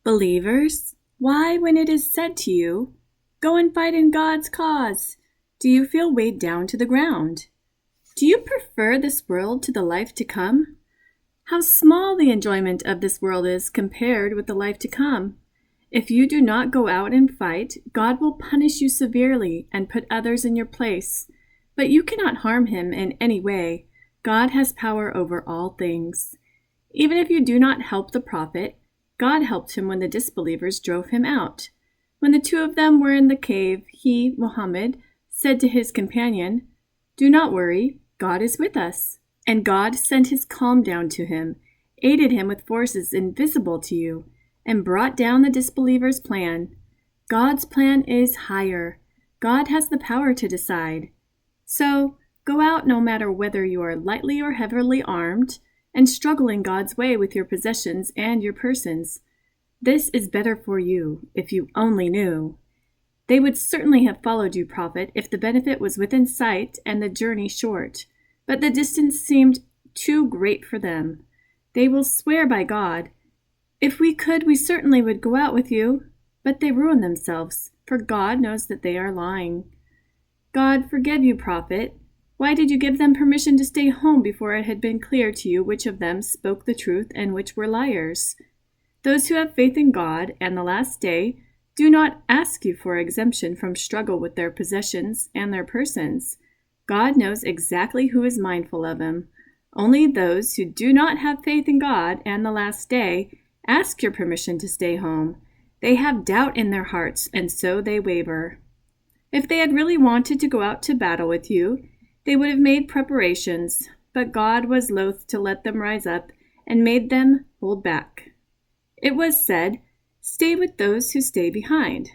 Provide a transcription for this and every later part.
Believers, why, when it is said to you, "Go and fight in God's cause," do you feel weighed down to the ground? Do you prefer this world to the life to come? How small the enjoyment of this world is compared with the life to come. If you do not go out and fight, God will punish you severely and put others in your place. But you cannot harm him in any way. God has power over all things. Even if you do not help the prophet, God helped him when the disbelievers drove him out. When the two of them were in the cave, he, Muhammad, said to his companion, "Do not worry, God is with us." And God sent his calm down to him, aided him with forces invisible to you, and brought down the disbelievers' plan. God's plan is higher. God has the power to decide. So, go out no matter whether you are lightly or heavily armed, and struggle in God's way with your possessions and your persons. This is better for you, if you only knew. They would certainly have followed you, Prophet, if the benefit was within sight and the journey short. But the distance seemed too great for them. They will swear by God, "If we could, we certainly would go out with you." But they ruin themselves, for God knows that they are lying. God forgive you, Prophet. Why did you give them permission to stay home before it had been clear to you which of them spoke the truth and which were liars? Those who have faith in God and the last day do not ask you for exemption from struggle with their possessions and their persons. God knows exactly who is mindful of him. Only those who do not have faith in God and the last day ask your permission to stay home. They have doubt in their hearts, and so they waver. If they had really wanted to go out to battle with you, they would have made preparations, but God was loath to let them rise up and made them hold back. It was said, "Stay with those who stay behind."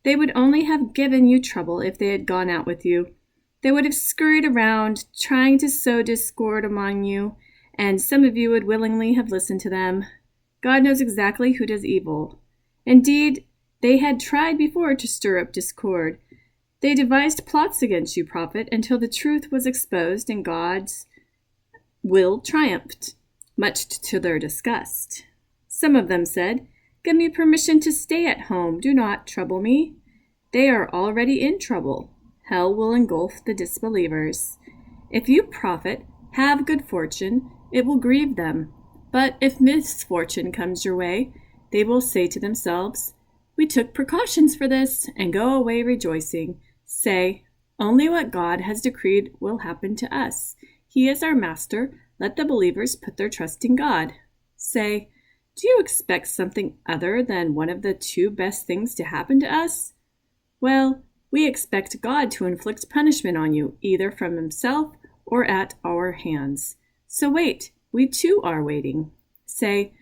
They would only have given you trouble if they had gone out with you. They would have scurried around, trying to sow discord among you, and some of you would willingly have listened to them. God knows exactly who does evil. Indeed, they had tried before to stir up discord. They devised plots against you, Prophet, until the truth was exposed and God's will triumphed, much to their disgust. Some of them said, "Give me permission to stay at home. Do not trouble me." They are already in trouble. Hell will engulf the disbelievers. If you, Prophet, have good fortune, it will grieve them. But if misfortune comes your way, they will say to themselves, "We took precautions for this," and go away rejoicing. Say, "Only what God has decreed will happen to us. He is our master. Let the believers put their trust in God." Say, "Do you expect something other than one of the two best things to happen to us?" Well, we expect God to inflict punishment on you, either from himself or at our hands. So wait, we too are waiting. Say,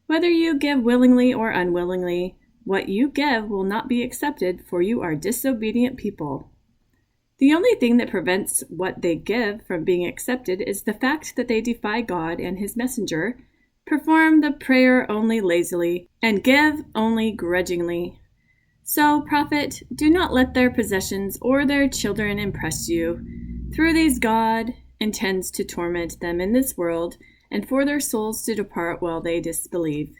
"Whether you give willingly or unwillingly, what you give will not be accepted, for you are disobedient people." The only thing that prevents what they give from being accepted is the fact that they defy God and his messenger, perform the prayer only lazily, and give only grudgingly. So, Prophet, do not let their possessions or their children impress you. Through these God intends to torment them in this world, and for their souls to depart while they disbelieve.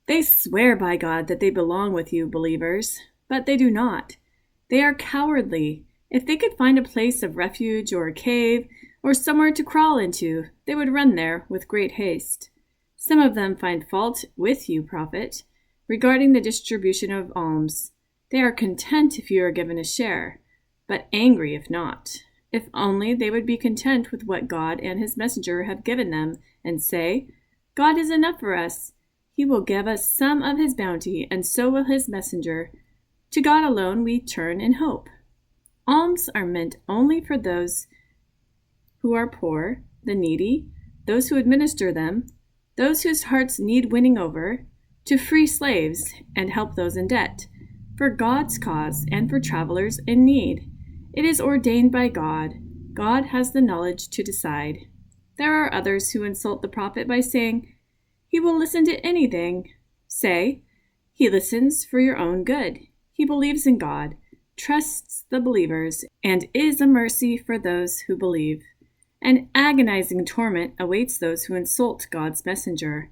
They swear by God that they belong with you, believers, but they do not. They are cowardly. If they could find a place of refuge or a cave or somewhere to crawl into, they would run there with great haste. Some of them find fault with you, Prophet, regarding the distribution of alms. They are content if you are given a share, but angry if not. If only they would be content with what God and his messenger have given them, and say, "God is enough for us. He will give us some of his bounty, and so will his messenger. To God alone we turn in hope." Alms are meant only for those who are poor, the needy, those who administer them, those whose hearts need winning over, to free slaves and help those in debt, for God's cause and for travelers in need. It is ordained by God. God has the knowledge to decide. There are others who insult the prophet by saying, "He will listen to anything." Say, "He listens for your own good. He believes in God, trusts the believers, and is a mercy for those who believe." An agonizing torment awaits those who insult God's messenger.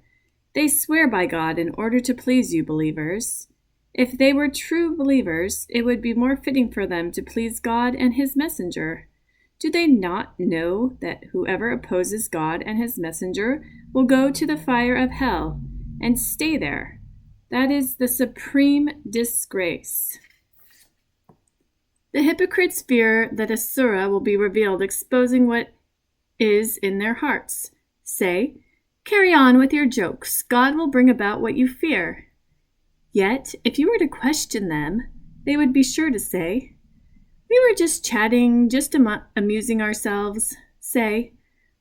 They swear by God in order to please you, believers. If they were true believers, it would be more fitting for them to please God and His messenger. Do they not know that whoever opposes God and His messenger will go to the fire of hell and stay there? That is the supreme disgrace. The hypocrites fear that a surah will be revealed exposing what is in their hearts. Say, "Carry on with your jokes. God will bring about what you fear." Yet, if you were to question them, they would be sure to say, "We were just chatting, just amusing ourselves." Say,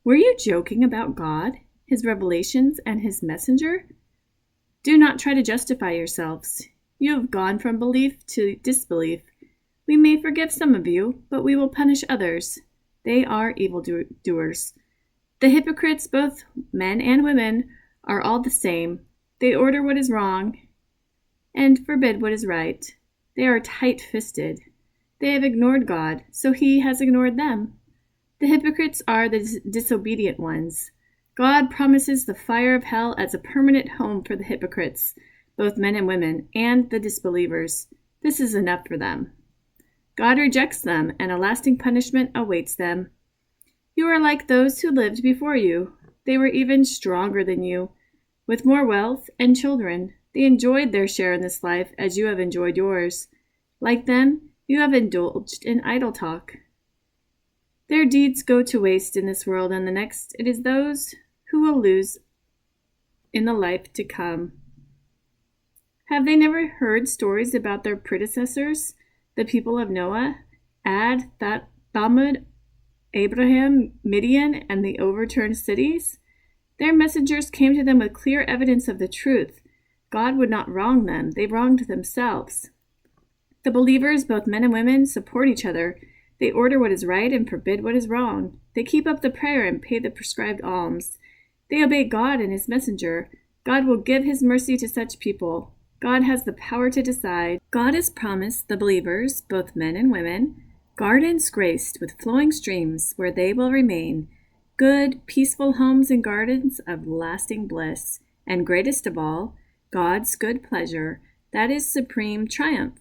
"Were you joking about God, His revelations, and His messenger?" Do not try to justify yourselves. You have gone from belief to disbelief. We may forgive some of you, but we will punish others. They are evildoers. The hypocrites, both men and women, are all the same. They order what is wrong and forbid what is right. They are tight-fisted. They have ignored God, so He has ignored them. The hypocrites are the disobedient ones. God promises the fire of hell as a permanent home for the hypocrites, both men and women, and the disbelievers. This is enough for them. God rejects them, and a lasting punishment awaits them. You are like those who lived before you. They were even stronger than you, with more wealth and children. They enjoyed their share in this life as you have enjoyed yours. Like them, you have indulged in idle talk. Their deeds go to waste in this world, and the next it is those who will lose in the life to come. Have they never heard stories about their predecessors, the people of Noah, Ad, Thamud, Abraham, Midian, and the overturned cities? Their messengers came to them with clear evidence of the truth. God would not wrong them. They wronged themselves. The believers, both men and women, support each other. They order what is right and forbid what is wrong. They keep up the prayer and pay the prescribed alms. They obey God and His messenger. God will give His mercy to such people. God has the power to decide. God has promised the believers, both men and women, gardens graced with flowing streams where they will remain, good, peaceful homes and gardens of lasting bliss, and greatest of all, God's good pleasure, that is supreme triumph.